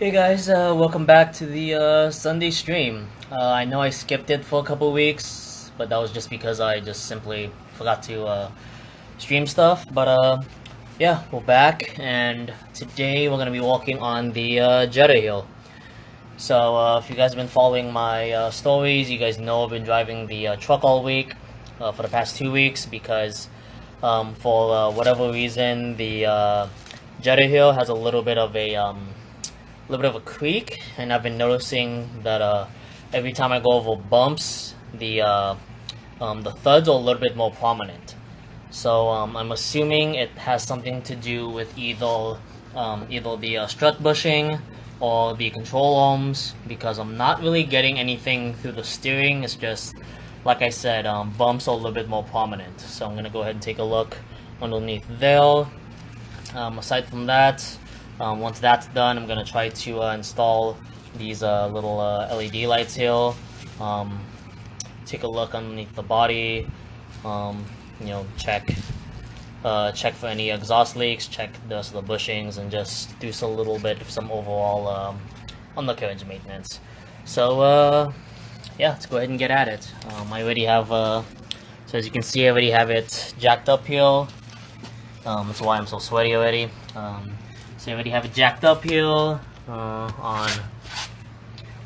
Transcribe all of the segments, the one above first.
Hey guys, welcome back to the Sunday stream. I know I skipped it for a couple weeks, but that was just because I just simply forgot to stream stuff. But yeah, we're back, and today we're gonna be walking on the Jetta Hill. So if you guys have been following my stories, you guys know I've been driving the truck all week for the past 2 weeks because for whatever reason the Jetta Hill has a little bit of a creek, and I've been noticing that every time I go over bumps, the thuds are a little bit more prominent. So I'm assuming it has something to do with either the strut bushing or the control arms, because I'm not really getting anything through the steering. It's just, like I said, bumps are a little bit more prominent. So I'm gonna go ahead and take a look underneath there. Aside from that, once that's done, I'm gonna try to install these little LED lights here. Take a look underneath the body. Check for any exhaust leaks. Check the bushings, and just do a little bit of some overall undercarriage maintenance. So yeah, let's go ahead and get at it. I already have so as you can see, I already have it jacked up here. That's why I'm so sweaty already. So I already have it jacked up here on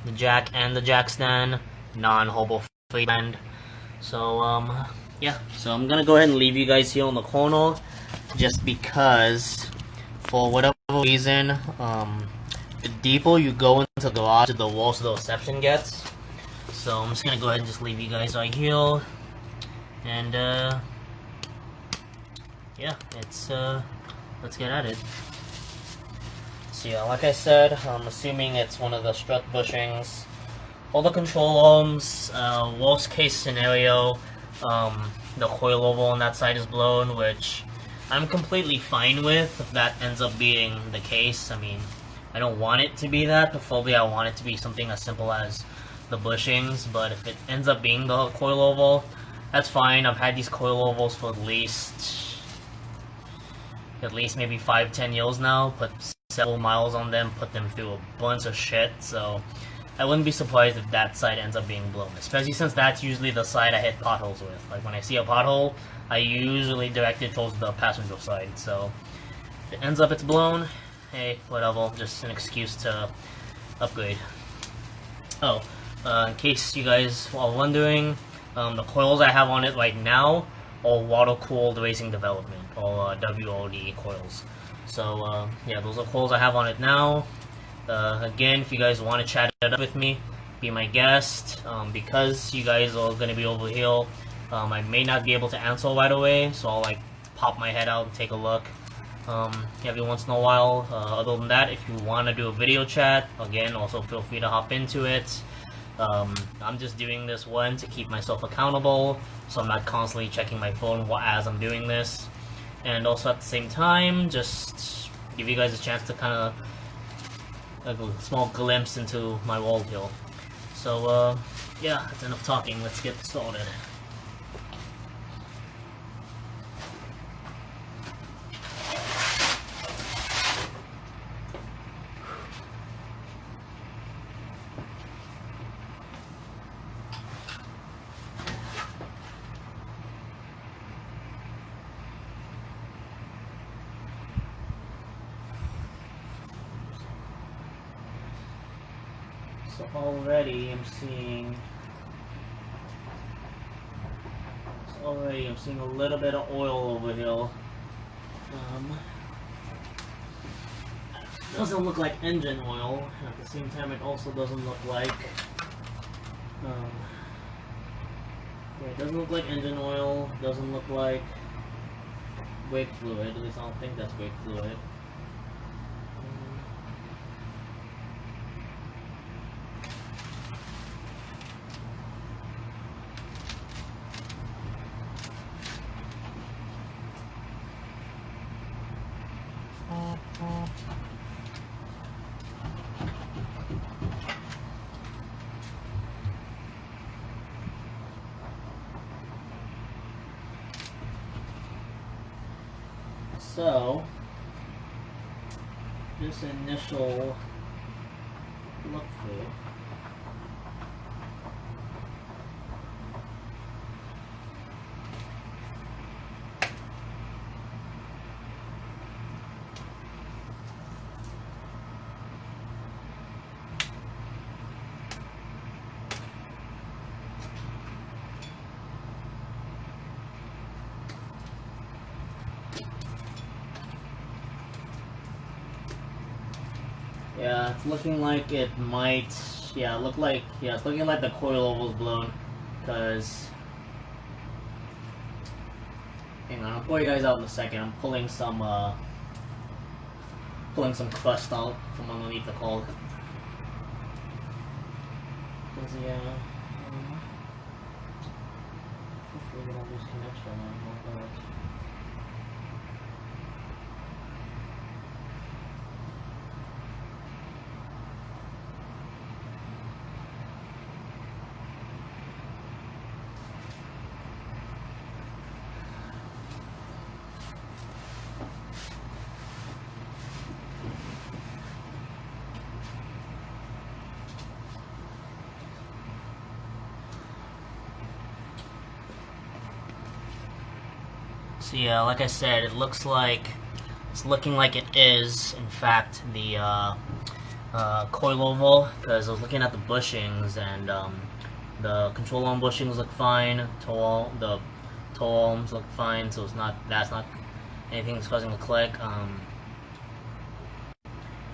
the jack and the jack stand, non-hobo free band. So yeah, so I'm gonna go ahead and leave you guys here on the corner, just because for whatever reason, the deeper you go into the garage, the worse the reception gets. So I'm just gonna go ahead and just leave you guys right here, and yeah, let's get at it. So yeah, like I said, I'm assuming it's one of the strut bushings. All the control arms, worst case scenario, the coilover on that side is blown, which I'm completely fine with if that ends up being the case. I mean, I don't want it to be that. Preferably I want it to be something as simple as the bushings, but if it ends up being the coilover, that's fine. I've had these coilovers for at least maybe 5-10 years now, put several miles on them, put them through a bunch of shit, so I wouldn't be surprised if that side ends up being blown, especially since that's usually the side I hit potholes with. Like, when I see a pothole, I usually direct it towards the passenger side, so if it ends up it's blown, hey, whatever, just an excuse to upgrade. Oh, in case you guys are wondering, the coils I have on it right now are water-cooled racing development, or WOD coils. So yeah, those are coils I have on it now. Again, if you guys want to chat it up with me, be my guest. Because you guys are going to be over here, I may not be able to answer right away, so I'll like pop my head out and take a look every once in a while. Other than that, if you want to do a video chat, again, also feel free to hop into it. I'm just doing this one to keep myself accountable, so I'm not constantly checking my phone as I'm doing this, and also at the same time just give you guys a chance to kind of a small glimpse into my world here. So yeah, that's enough talking, let's get started. So already I'm seeing a little bit of oil over here. Doesn't look like engine oil. At the same time, it also doesn't look like yeah, it doesn't look like engine oil. Doesn't look like brake fluid. At least I don't think that's brake fluid. So this initial look through. Yeah, it's looking like it might. Yeah, it's looking like the coilover's blown. Cause, hang on, I'll pull you guys out in a second. I'm pulling some crust out from underneath the coil. Yeah. Hopefully we don't lose connection on that. So yeah, like I said, it's looking like it is, in fact, the coilover, because I was looking at the bushings, and the control arm bushings look fine, the toe arms look fine, so that's not anything that's causing a click.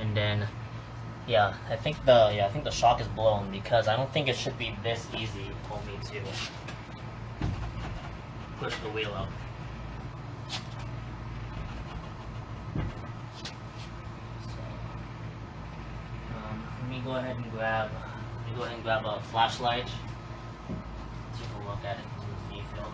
And then, yeah, I think the shock is blown, because I don't think it should be this easy for me to push the wheel out. Let me go ahead and grab a flashlight. Take a look at it in the field.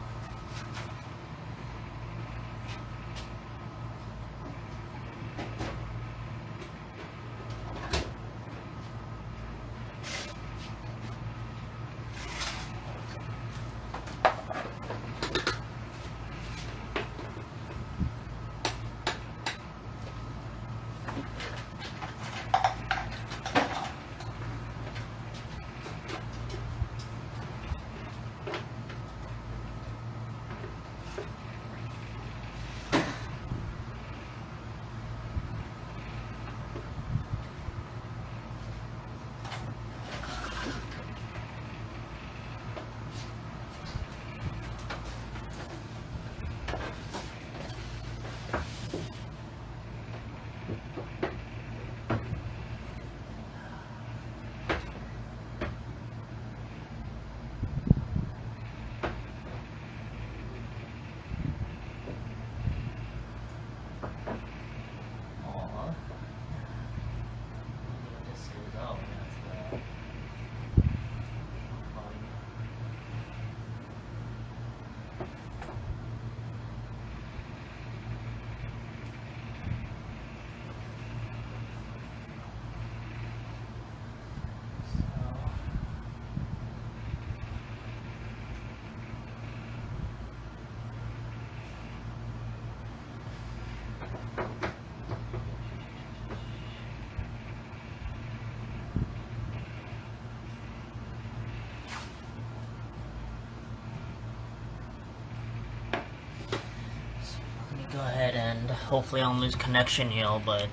Go ahead and hopefully I don't lose connection here, but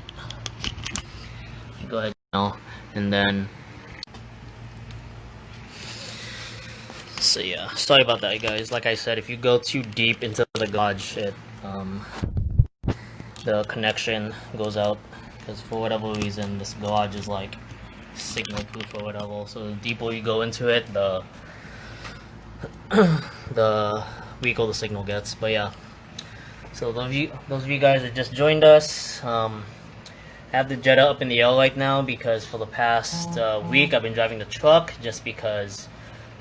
go ahead now, and then so yeah, sorry about that, guys. Like I said, if you go too deep into the garage, the connection goes out, because for whatever reason this garage is like signal proof or whatever. So the deeper you go into it, the weaker the signal gets. But yeah. So those of you guys that just joined us, I have the Jetta up in the air right now because for the past week I've been driving the truck just because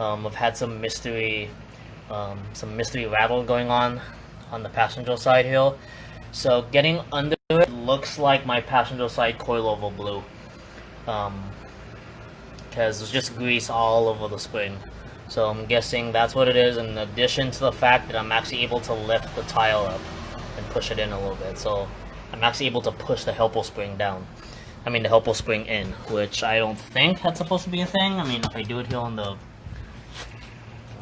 I've had some mystery rattle going on the passenger side here. So getting under it looks like my passenger side coilover blew, because there's just grease all over the spring. So I'm guessing that's what it is, in addition to the fact that I'm actually able to lift the tire up and push it in a little bit. So I'm actually able to push the helper spring down. I mean the help will spring in, which I don't think that's supposed to be a thing. I mean, if I do it here on the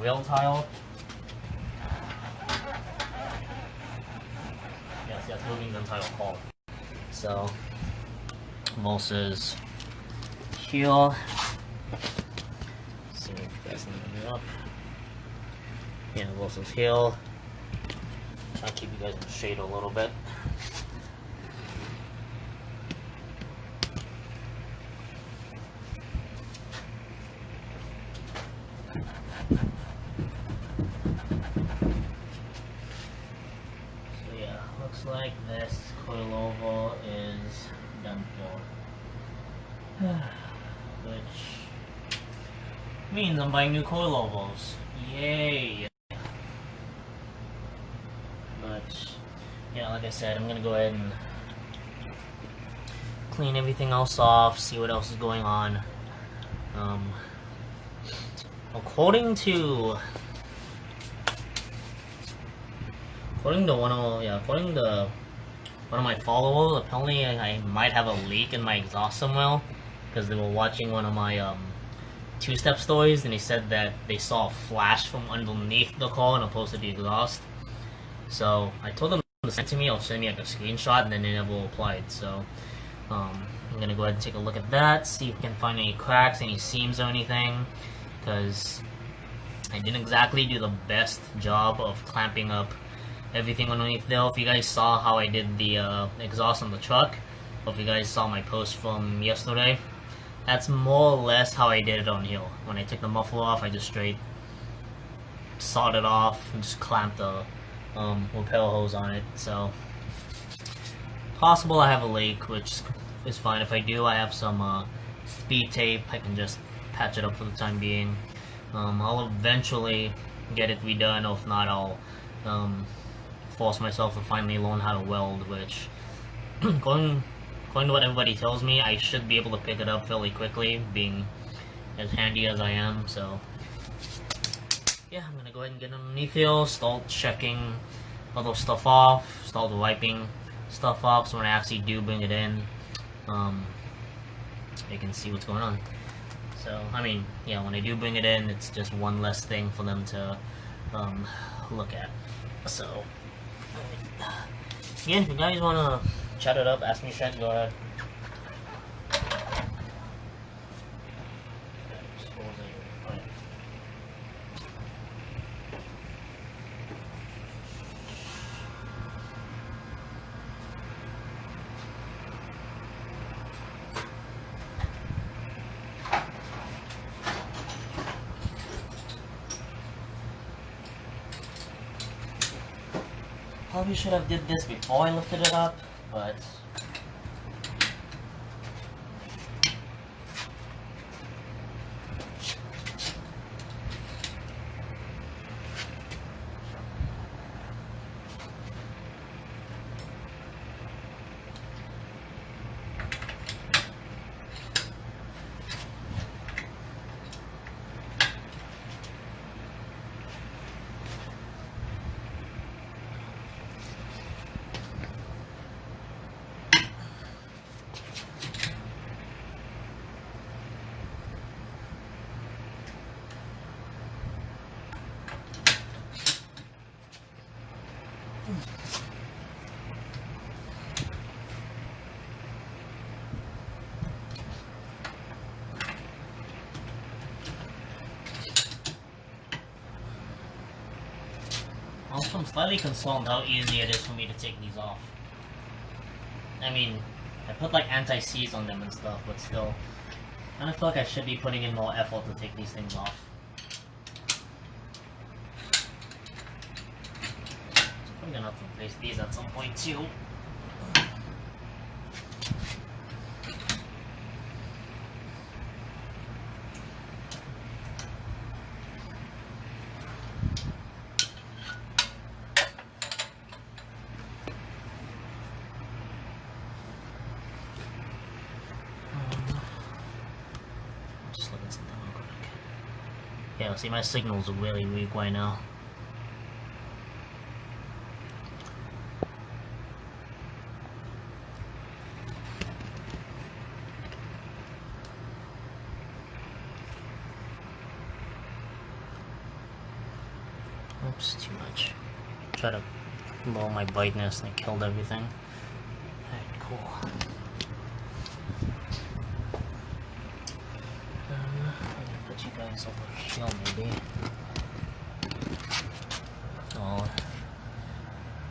real tile, yes, that's moving the entire hull. So versus here, see if you guys can move it up. Yeah, versus here. Try to keep you guys in the shade a little bit. So yeah, looks like this coilover is done for. Which means I'm buying new coilovers. Yay! But yeah, like I said, I'm gonna go ahead and clean everything else off, see what else is going on. According to one of my followers, apparently I might have a leak in my exhaust somewhere, because they were watching one of my two-step stories, and they said that they saw a flash from underneath the car and opposed to the exhaust. So I told them to send to me, or send me like a screenshot, and then they never replied. So I'm gonna go ahead and take a look at that, see if we can find any cracks, any seams or anything, because I didn't exactly do the best job of clamping up everything underneath there. If you guys saw how I did the exhaust on the truck, or if you guys saw my post from yesterday, that's more or less how I did it on here. When I took the muffler off, I just straight sawed it off and just clamped the repair hose on it. So possible I have a leak, which is fine. If I do, I have some speed tape. I can just patch it up for the time being. I'll eventually get it redone, or if not, I'll force myself to finally learn how to weld, which according to what everybody tells me, I should be able to pick it up fairly quickly, being as handy as I am. So yeah, I'm gonna go ahead and get underneath here, start checking other stuff off, start wiping stuff off, so when I actually do bring it in, you can see what's going on. So, I mean, yeah, when I do bring it in, it's just one less thing for them to look at. So, again, if you guys want to chat it up, ask me shit, go ahead. Probably should have did this before I lifted it up, but also I'm slightly concerned how easy it is for me to take these off. I mean, I put like anti-seize on them and stuff, but still, I kind of feel like I should be putting in more effort to take these things off. I'm gonna have to replace these at some point too. Just look at something real quick. Yeah, see, my signals are really weak right now. Oops, too much. Try to lower my brightness and it killed everything. Alright, cool. I'm gonna put you guys over here maybe. Oh,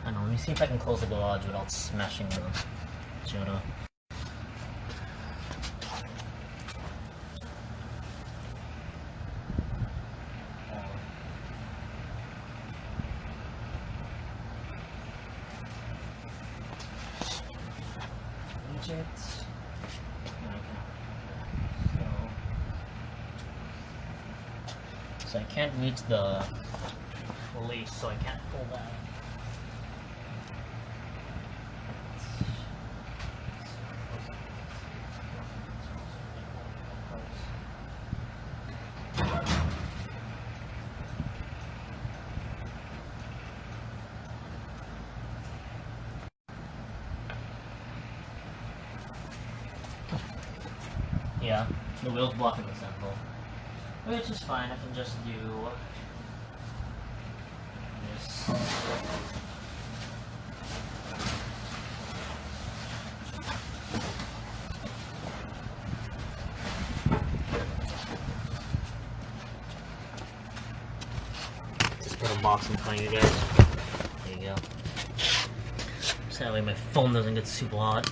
I don't know, let me see if I can close the garage without smashing the Jetta. So I can't reach the release, so I can't pull that. Yeah, the wheel's blocking the sample. Which is fine, I can just do this. Just put a box in front of you guys. There you go. So that way my phone doesn't get super hot.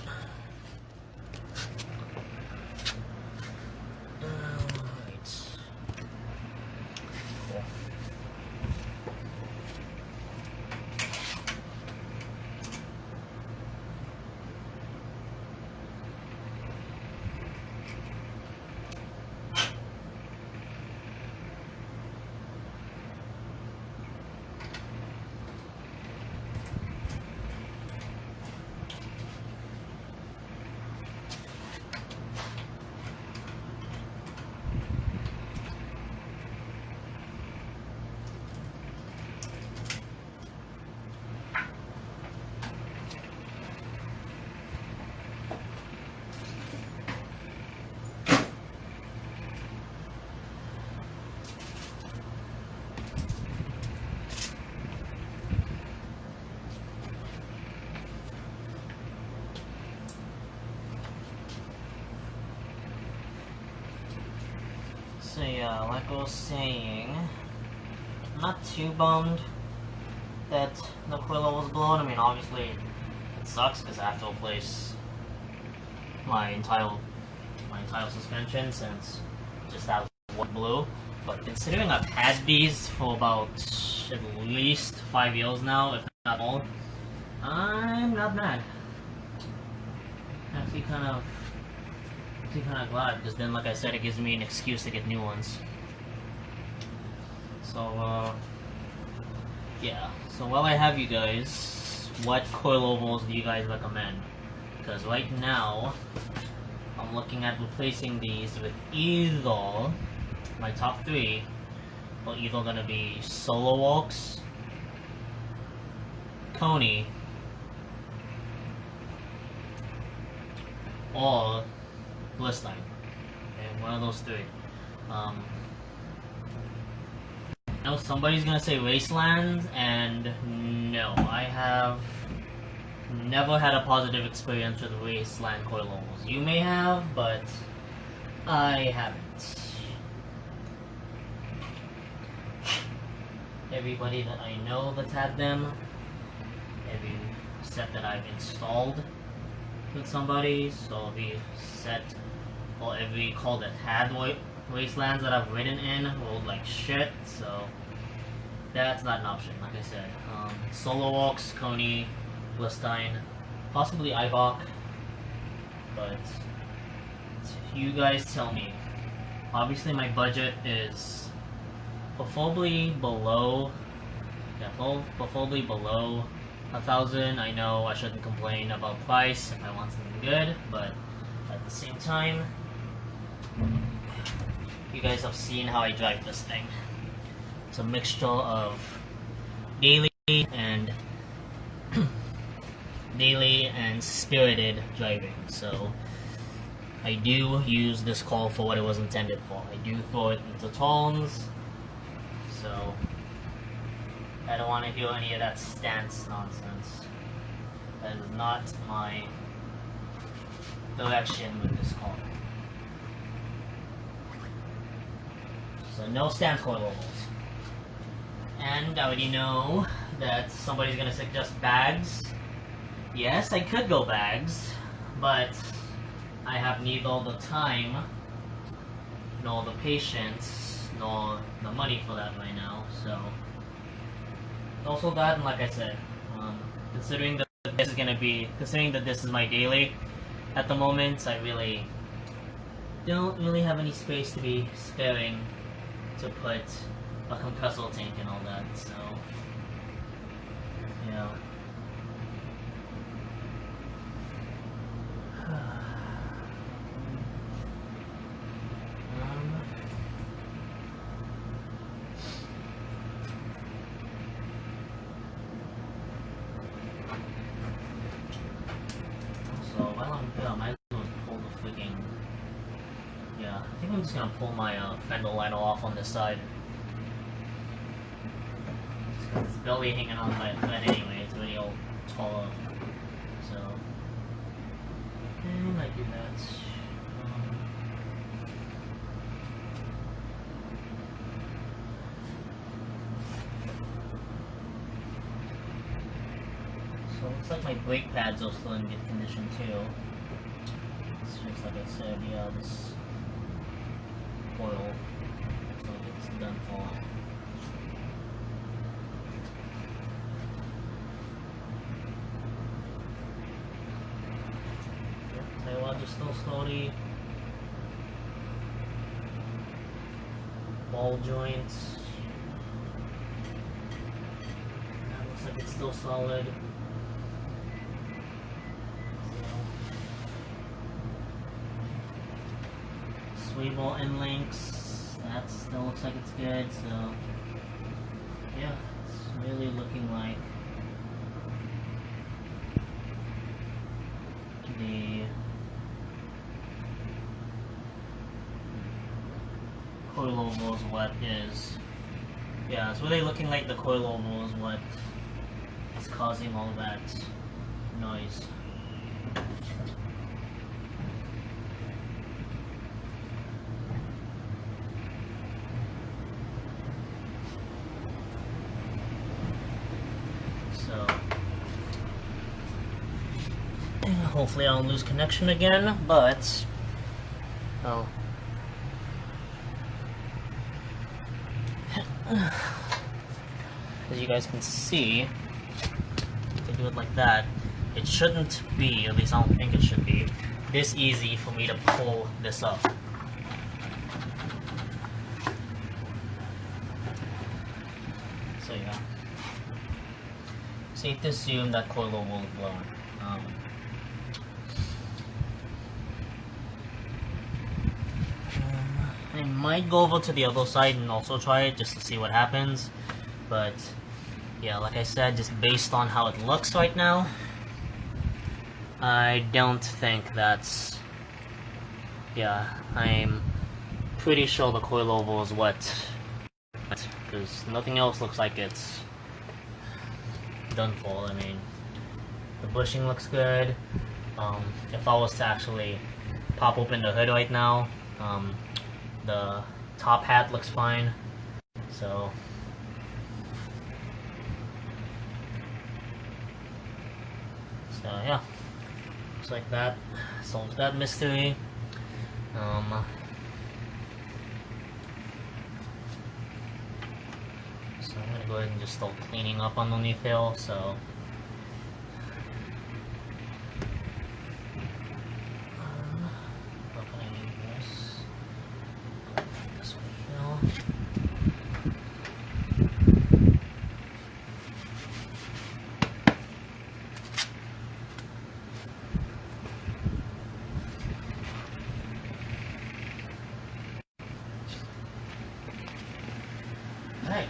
So yeah, like I was saying, I'm not too bummed that the coil was blown. I mean, obviously it sucks because I have to replace my entire suspension since just that one blew. But considering I've had these for about at least 5 years now, if not more, I'm not mad. Actually, kind of glad, because then, like I said, it gives me an excuse to get new ones. So, yeah. So while I have you guys, what coilovers do you guys recommend? Because right now, I'm looking at replacing these with either, my top 3, are either going to be SHOUTOUTS, Coney, or Blistine. Okay, one of those 3. I know somebody's gonna say Raceland, and no, I have never had a positive experience with Raceland coilovers. You may have, but I haven't. Everybody that I know that's had them, every set that I've installed with somebody, so every set or every call that had Wastelands that I've ridden in rolled like shit, so that's not an option, like I said. SHOUTOUTS, Coney, Blistine, possibly Ibok, but you guys tell me. Obviously my budget is preferably below, preferably below 1,000. I know I shouldn't complain about price if I want something good, but at the same time, you guys have seen how I drive this thing. It's a mixture of daily and spirited driving. So I do use this car for what it was intended for. I do throw it into turns. So I don't want to hear any of that stance nonsense. That is not my direction with this car. So no stance coilovers. And I already know that somebody's gonna suggest bags. Yes, I could go bags, but I have neither the time, nor the patience, nor the money for that right now, so. Also that, and like I said, considering that this is my daily, at the moment, I really don't really have any space to be sparing to put a compressor tank and all that, so, yeah. So while I'm here, I might as well pull the freaking... Yeah, I think I'm just gonna pull my fender liner off on this side. It's barely hanging on my foot anyway, it's already all taller. So, I might do that. So it looks like my brake pads are still in good condition too. It's just like I said, yeah, this coil looks like it's done for. Tire rods are still slowly. Ball joints. That looks like it's still solid. Swivel end links, that still looks like it's good, so yeah, it's really looking like the coilover is what is, yeah, it's really looking like the coilover is what is causing all that noise. So, hopefully I don't lose connection again, but, oh. As you guys can see, if I do it like that, it shouldn't be, at least I don't think it should be, this easy for me to pull this up. So yeah. Safe to assume that coilover will blow. I might go over to the other side and also try it just to see what happens, but yeah, like I said, just based on how it looks right now, I don't think that's, yeah, I'm pretty sure the coilover is what, because nothing else looks like it's done for. I mean, the bushing looks good. If I was to actually pop open the hood right now, the top hat looks fine. So yeah, looks like that solves that mystery. So I'm gonna go ahead and just start cleaning up underneath here. So opening this way here. Alright.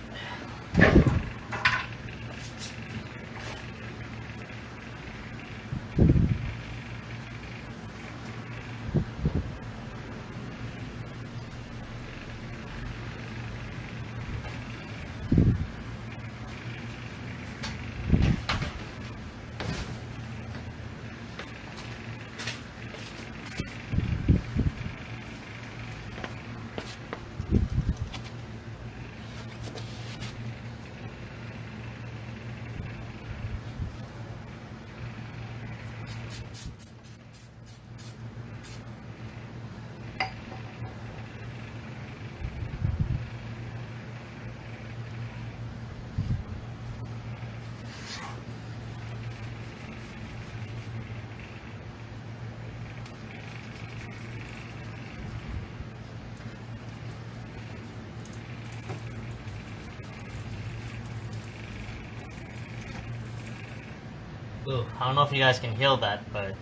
Ooh, I don't know if you guys can hear that, but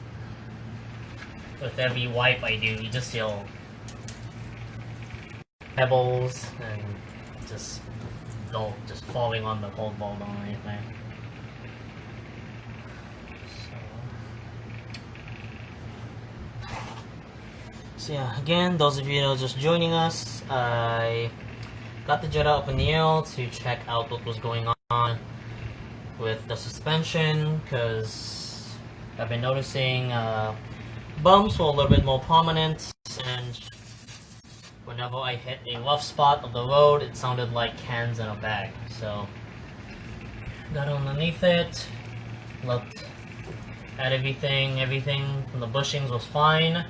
with every wipe I do, you just feel pebbles and just falling on the cold ball or anything. So yeah, again, those of you that are just joining us, I got the Jetta up in the air to check out what was going on with the suspension, because I've been noticing bumps were a little bit more prominent, and whenever I hit a rough spot of the road, it sounded like cans in a bag. So got underneath it, looked at everything from the bushings was fine,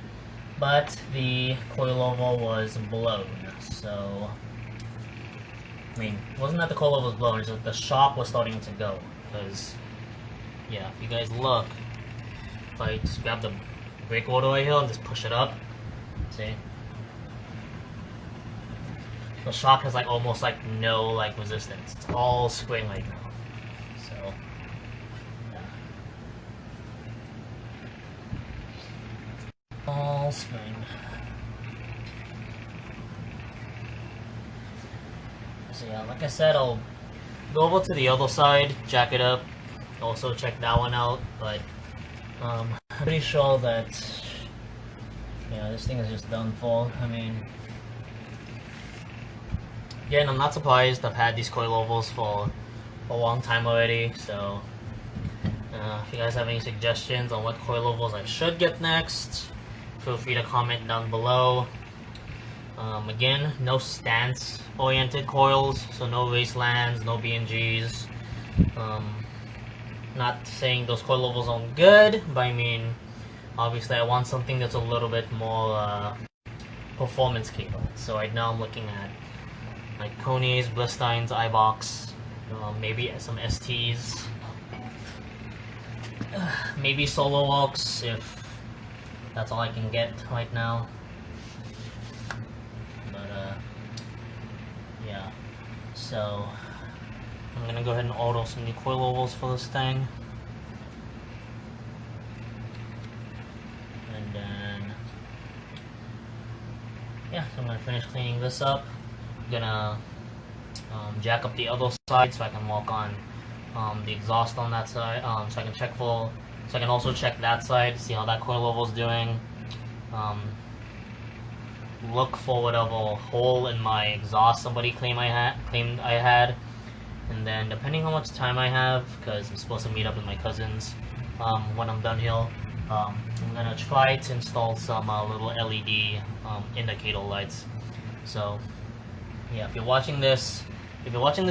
but the coilover was blown. So I mean, it wasn't that the coilover was blown, it's that the shock was starting to go. Because, yeah, if you guys look, if I just grab the brake rotor right here and just push it up, see? The shock has like almost like no like resistance. It's all spring right now. So, yeah. All spring. So yeah, like I said, I'll go over to the other side, jack it up, also check that one out, but I'm pretty sure that, yeah, this thing is just done for. I mean, again, I'm not surprised. I've had these coilovers for a long time already, so if you guys have any suggestions on what coilovers I should get next, feel free to comment down below. Again, no stance-oriented coils, so no racelands, no BNGs. Not saying those coilovers aren't good, but I mean, obviously I want something that's a little bit more performance capable. So right now I'm looking at like Koni's, Blistein's, iBox, maybe some STs, maybe SoloWorks if that's all I can get right now. Yeah, so I'm gonna go ahead and order some new coilovers for this thing, and then yeah, so I'm gonna finish cleaning this up. I'm gonna jack up the other side so I can walk on the exhaust on that side, so I can also check that side, see how that coilover is doing. Look for whatever hole in my exhaust somebody claimed I had, and then depending on how much time I have, because I'm supposed to meet up with my cousins when I'm done here, I'm gonna try to install some little LED indicator lights. So yeah, if you're watching this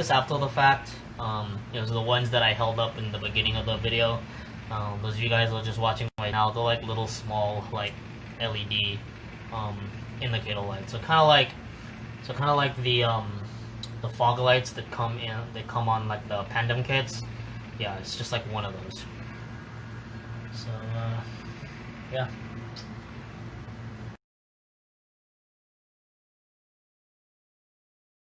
after the fact, those are the ones that I held up in the beginning of the video. Those of you guys who are just watching right now, they're like little small like LED indicator lights. So kind of like the fog lights that come on like the Pandem kits. Yeah, it's just like one of those. So yeah,